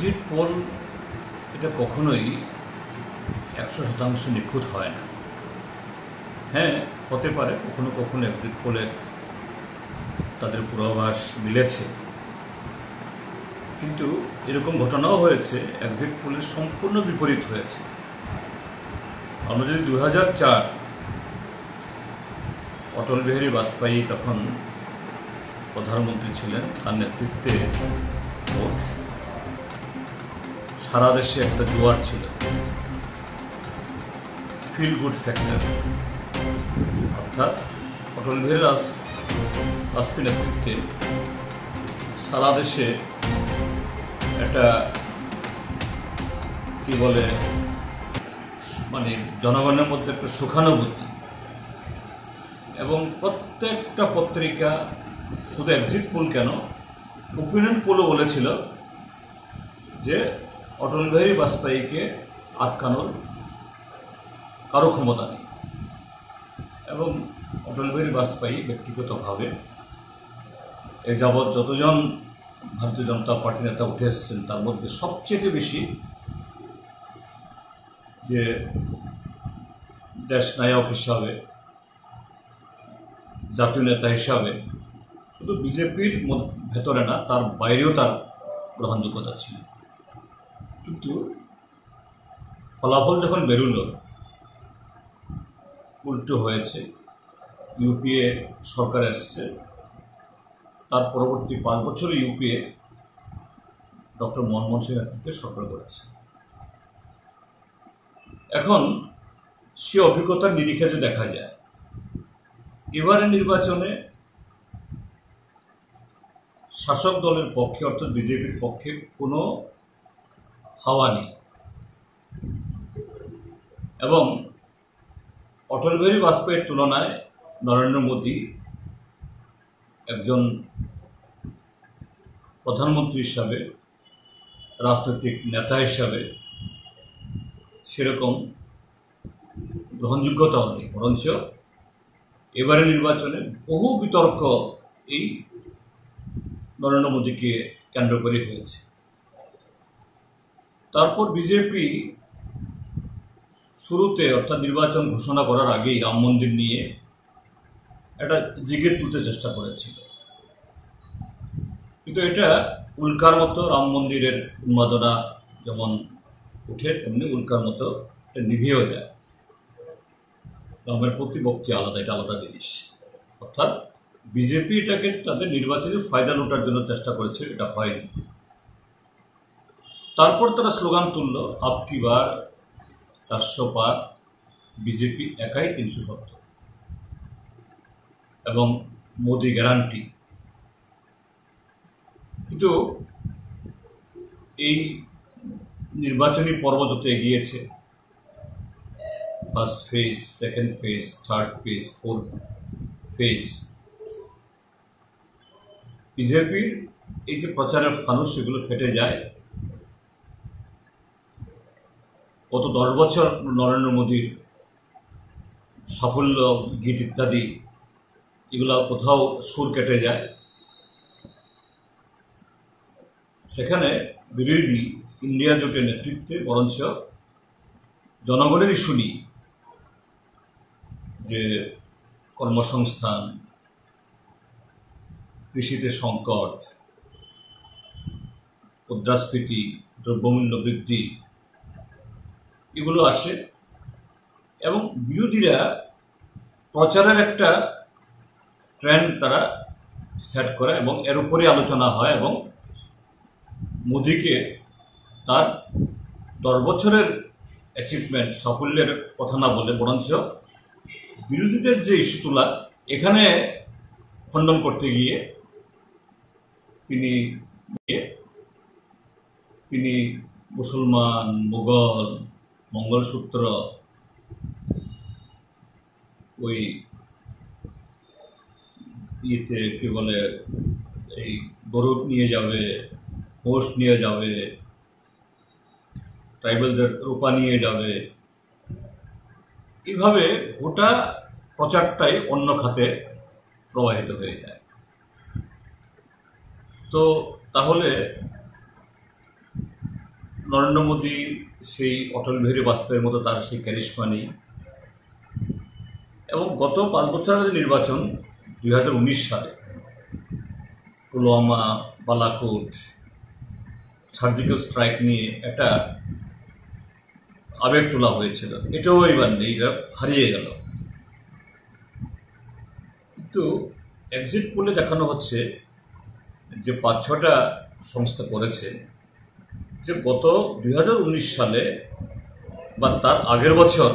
Exit pole এটা কখনোই 100% নিখুঁত হয় না। হ্যাঁ, হতে পারে কখনো কখনো এক্সিট পোলের তাদের পূর্বাভাস মিলেছে, কিন্তু এরকম ঘটনাও হয়েছে এক্সিট পোলের সম্পূর্ণ বিপরীত হয়েছে। আমরা যদি 2004 অটল বিহারী বাজপেয়ী তখন প্রধানমন্ত্রী ছিলেন, তার নেতৃত্বে সারা দেশে একটা জোয়ার ছিল, ফিল গুড ফ্যাক্টর, অর্থাৎ অটল বিহারী বাজপেয়ীর নেতৃত্বে সারা দেশে একটা কি বলে মানে জনগণের মধ্যে একটা সুখানুভূতি, এবং প্রত্যেকটা পত্রিকা শুধু এক্সিট পোল কেন, ওপিনিয়ন পোলও বলেছিল যে অটল বিহারী বাজপেয়ীকে আটকানোর কারো ক্ষমতা নেই। এবং অটল বিহারী বাজপেয়ী ব্যক্তিগতভাবে এ যাবৎ যতজন ভারতীয় জনতা পার্টি নেতা উঠে এসেছেন তার মধ্যে সবচেয়ে বেশি যে দেশ নায়ক হিসাবে, জাতীয় নেতা হিসাবে শুধু বিজেপির ভেতরে না, তার বাইরেও তার গ্রহণযোগ্যতা ছিল। কিন্তু ফলাফল যখন বেরোল, উল্টো হয়েছে। ইউপিএ সরকার এসছে, তার পরবর্তী 5 বছরে ইউপিএ ডক্টর মনমোহন সিংয়ের নেতৃত্বে সরকার করেছে। এখন সে অভিজ্ঞতার নিরিখে যে দেখা যায়, এবারে নির্বাচনে শাসক দলের পক্ষে অর্থাৎ বিজেপির পক্ষে কোনো হাওয়া নেই, এবং অটল বিহারী বাজপেয়ীর তুলনায় নরেন্দ্র মোদী একজন প্রধানমন্ত্রী হিসাবে, রাজনৈতিক নেতা হিসাবে সেরকম গ্রহণযোগ্যতাও নেই, বরঞ্চ এবারে নির্বাচনে বহু বিতর্ক এই নরেন্দ্র মোদীকে কেন্দ্র করে হয়েছে। তারপর বিজেপি শুরুতে অর্থাৎ নির্বাচন ঘোষণা করার আগেই রাম মন্দির নিয়ে একটা জিগির তুলতে চেষ্টা করেছিল, কিন্তু এটা উল্কার মতো, রাম মন্দিরের উন্মাদনা যেমন উঠে তেমনি উল্কার মতো এটা নিভেও যায়। রামের প্রতিপক্ষে আলাদা, এটা আলাদা জিনিস। অর্থাৎ বিজেপি এটাকে তাদের নির্বাচনে ফায়দা লোটার জন্য চেষ্টা করেছে, এটা হয়নি। তারপর তারা স্লোগান তুলল, আপ কি বার 400 পার, বিজেপি একাই 370, এবং মোদি গ্যারান্টি। কিন্তু এই নির্বাচনী পর্ব যত এগিয়েছে, first phase, second phase, third phase, fourth phase, বিজেপির এই যে প্রচারের ফানুস সেগুলো ফেটে যায়। গত 10 বছর নরেন্দ্র মোদীর সাফল্য, গীত ইত্যাদি এগুলো কোথাও সুর কেটে যায়। সেখানে বিরোধী ইন্ডিয়া জোটের নেতৃত্বে বরঞ্চ জনগণেরই শুনি যে কর্মসংস্থান, কৃষিতে সংকট, মুদ্রাস্ফীতি, দ্রব্যমূল্য বৃদ্ধি এগুলো আসে, এবং বিরোধীরা প্রচারের একটা ট্রেন্ড তারা সেট করে, এবং এর উপরে আলোচনা হয়, এবং মোদীকে তার 10 বছরের অ্যাচিভমেন্ট, সাফল্যের কথা না বলে বরঞ্চ বিরোধীদের যে ইস্যু তোলা, এখানে খণ্ডন করতে গিয়ে তিনি মুসলমান, মুঘল, মঙ্গলসূত্র, ওই ইয়েতে কি বলে এই গরু নিয়ে যাবে, মোষ নিয়ে যাবে, ট্রাইবেলদের রূপা নিয়ে যাবে, এইভাবে গোটা প্রচারটাই অন্য খাতে প্রবাহিত হয়ে যায়। তো তাহলে নরেন্দ্র মোদী সেই অটল বিহারী বাজপেয়ীর মতো তার সেই ক্যারিশমা নেই। এবং গত 5 বছর আগে নির্বাচন 2019 সালে পুলওয়ামা, বালাকোট, সার্জিক্যাল স্ট্রাইক নিয়ে একটা আবেগ তোলা হয়েছিল, এটাও এবার নেই, এটা হারিয়ে গেল। কিন্তু এক্সিট পোলে দেখানো হচ্ছে যে 5-6টা সংস্থা করেছে যে গত 2019 সালে বা তার আগের বছর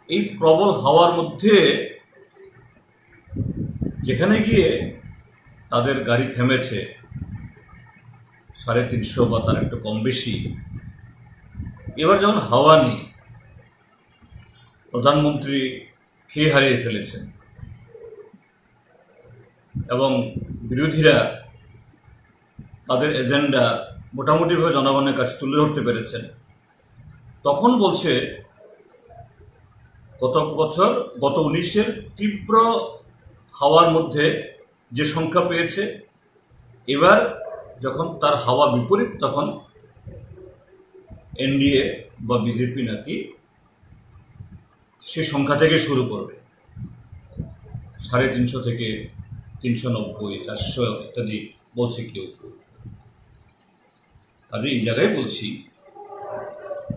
এই প্রবল হাওয়ার মধ্যে যেখানে গিয়ে তাদের গাড়ি থেমেছে 350 বা তার একটু কম বেশি, এবার যখন হাওয়া নেই, প্রধানমন্ত্রী খেয়ে হারিয়ে ফেলেছেন এবং বিরোধীরা তাদের এজেন্ডা মোটামুটিভাবে জনগণের কাছে তুলে ধরতে পেরেছেন, তখন বলছে গত 19-এর তীব্র হাওয়ার মধ্যে যে সংখ্যা পেয়েছে, এবার যখন তার হাওয়া বিপরীত, তখন এনডিএ বা বিজেপি নাকি সে সংখ্যা থেকে শুরু করবে, 350 থেকে 390, 400 ইত্যাদি বলছে কেউ কেউ। কাজে এই জায়গায় বলছি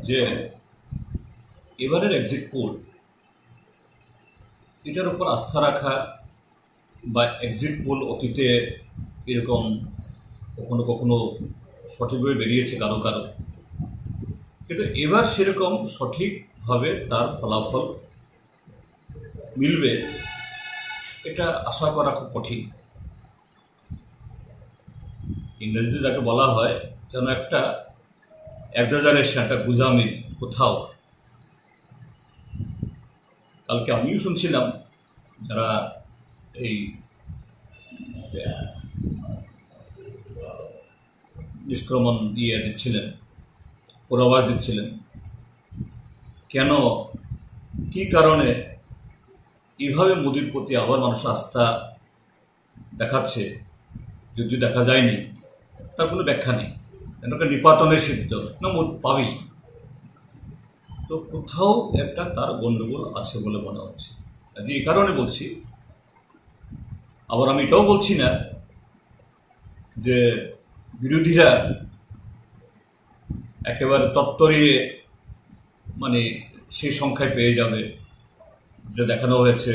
যে এবারের এক্সিট পোল, এটার উপর আস্থা রাখা বা এক্সিট পোল অতীতে এরকম কখনো কখনো সঠিকভাবে বেরিয়েছে কারো কারো, কিন্তু এবার সেরকম সঠিকভাবে তার ফলাফল মিলবে এটা আশা করা খুব কঠিন। ইংরেজিতে যাকে বলা হয় যেন একটা এক্সাজারেশন, একটা গুজামি কোথাও। কালকে আমিও শুনছিলাম যারা এই নিষ্ক্রমণ দিয়ে দিচ্ছিলেন, পূর্বাভাস দিচ্ছিলেন, কেন কি কারণে এইভাবে মোদির প্রতি আবার মানুষ আস্থা দেখাচ্ছে, যদি দেখা যায়নি তার কোনো ব্যাখ্যা নেই, একটা নিপাতনের সিদ্ধ না মোদ পাবেই। তো কোথাও একটা তার গণ্ডগোল আছে বলে মনে হচ্ছে। যে এই কারণে বলছি, আবার আমি এটাও বলছি না যে বিরোধীরা একেবারে তত্ত্বরিয়ে মানে সেই সংখ্যায় পেয়ে যাবে যেটা দেখানো হয়েছে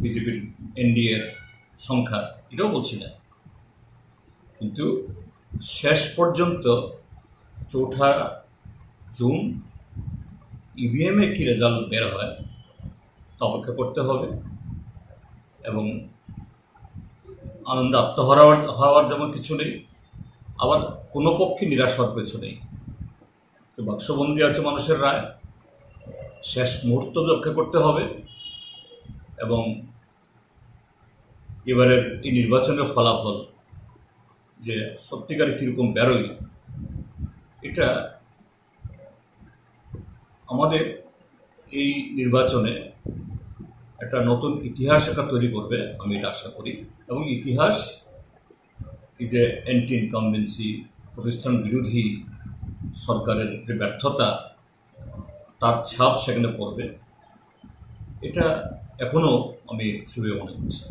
বিজেপির এনডিএর সংখ্যা, এটাও বলছি না। কিন্তু শেষ পর্যন্ত 4 জুন ইভিএমে কি রেজাল্ট বের হয় তা অপেক্ষা করতে হবে। এবং আনন্দে আত্মহারা হওয়ার যেমন কিছু নেই, আবার কোনো পক্ষে নিরাশ হওয়ার কিছু নেই। তো বাক্সবন্দি আছে মানুষের রায়, শেষ মুহূর্ত রক্ষা করতে হবে। এবং এবারের এই নির্বাচনের ফলাফল যে সত্যিকারে কীরকম বেরোয়, এটা আমাদের এই নির্বাচনে একটা নতুন ইতিহাস একটা তৈরি করবে, আমি এটা আশা করি। এবং ইতিহাস এই যে অ্যান্টি ইনকামবেন্সি, প্রতিষ্ঠান বিরোধী সরকারের যে ব্যর্থতা, তার ছাপ সেখানে পড়বে, এটা এখনও আমি সেভাবে মনে করছি।